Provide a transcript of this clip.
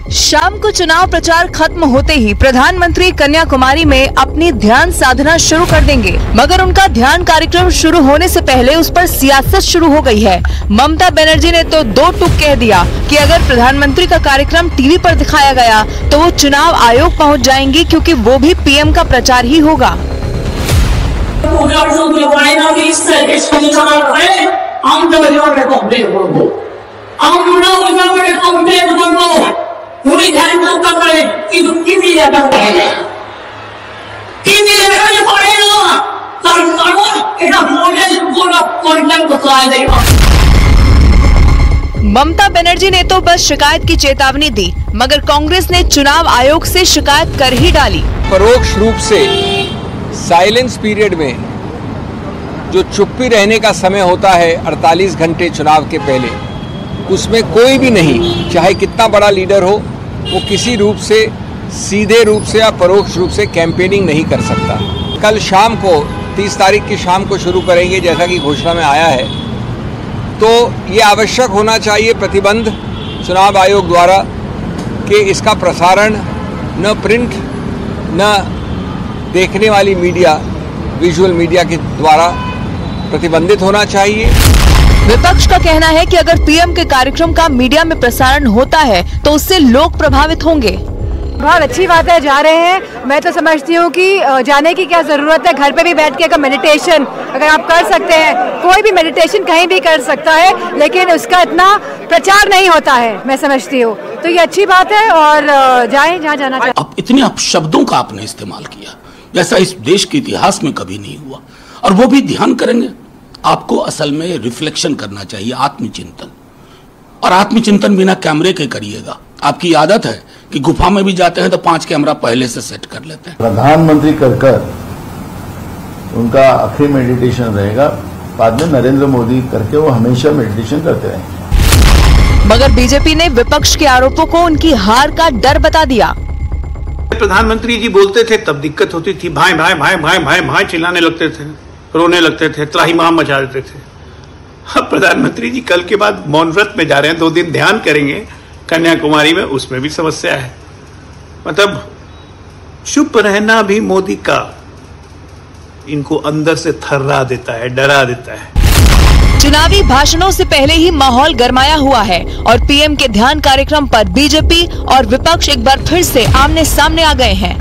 शाम को चुनाव प्रचार खत्म होते ही प्रधानमंत्री कन्याकुमारी में अपनी ध्यान साधना शुरू कर देंगे, मगर उनका ध्यान कार्यक्रम शुरू होने से पहले उस पर सियासत शुरू हो गई है। ममता बनर्जी ने तो दो टूक कह दिया कि अगर प्रधानमंत्री का कार्यक्रम टीवी पर दिखाया गया तो वो चुनाव आयोग पहुंच जाएंगी, क्योंकि वो भी पीएम का प्रचार ही होगा। ममता बनर्जी ने तो बस शिकायत की चेतावनी दी, मगर कांग्रेस ने चुनाव आयोग से शिकायत कर ही डाली। परोक्ष रूप से साइलेंस पीरियड में जो चुप्पी रहने का समय होता है 48 घंटे चुनाव के पहले, उसमें कोई भी नहीं, चाहे कितना बड़ा लीडर हो, वो किसी रूप से सीधे रूप से या परोक्ष रूप से कैंपेनिंग नहीं कर सकता। कल शाम को 30 तारीख की शाम को शुरू करेंगे, जैसा कि घोषणा में आया है। तो ये आवश्यक होना चाहिए प्रतिबंध चुनाव आयोग द्वारा कि इसका प्रसारण न प्रिंट न देखने वाली मीडिया, विजुअल मीडिया के द्वारा प्रतिबंधित होना चाहिए। विपक्ष का कहना है कि अगर पीएम के कार्यक्रम का मीडिया में प्रसारण होता है तो उससे लोग प्रभावित होंगे। बहुत अच्छी बात है, जा रहे हैं। मैं तो समझती हूँ कि जाने की क्या जरूरत है, घर पे भी बैठ के अगर मेडिटेशन अगर आप कर सकते हैं, कोई भी मेडिटेशन कहीं भी कर सकता है, लेकिन उसका इतना प्रचार नहीं होता है, मैं समझती हूँ। तो ये अच्छी बात है और जाएं जहाँ जाना चाहिए। अब इतने अपशब्दों का आपने इस्तेमाल किया जैसा इस देश के इतिहास में कभी नहीं हुआ, और वो भी ध्यान करेंगे। आपको असल में रिफ्लेक्शन करना चाहिए, आत्मचिंतन, और आत्मचिंतन बिना कैमरे के करिएगा। आपकी आदत है कि गुफा में भी जाते हैं तो 5 कैमरा पहले से सेट कर लेते हैं। प्रधानमंत्री कर उनका आखिरी मेडिटेशन रहेगा, बाद में नरेंद्र मोदी करके वो हमेशा मेडिटेशन करते रहेंगे। मगर बीजेपी ने विपक्ष के आरोपों को उनकी हार का डर बता दिया। प्रधानमंत्री जी बोलते थे तब दिक्कत होती थी, भाई भाई भाई भाई भाई भाई चिल्लाने लगते थे, रोने लगते थे, त्राहिमाम मचा देते थे। अब प्रधानमंत्री जी कल के बाद मौन व्रत में जा रहे हैं, 2 दिन ध्यान करेंगे कन्याकुमारी में, उसमें भी समस्या है। मतलब चुप रहना भी मोदी का इनको अंदर से थर्रा देता है, डरा देता है। चुनावी भाषणों से पहले ही माहौल गरमाया हुआ है और पीएम के ध्यान कार्यक्रम पर बीजेपी और विपक्ष एक बार फिर से आमने सामने आ गए हैं।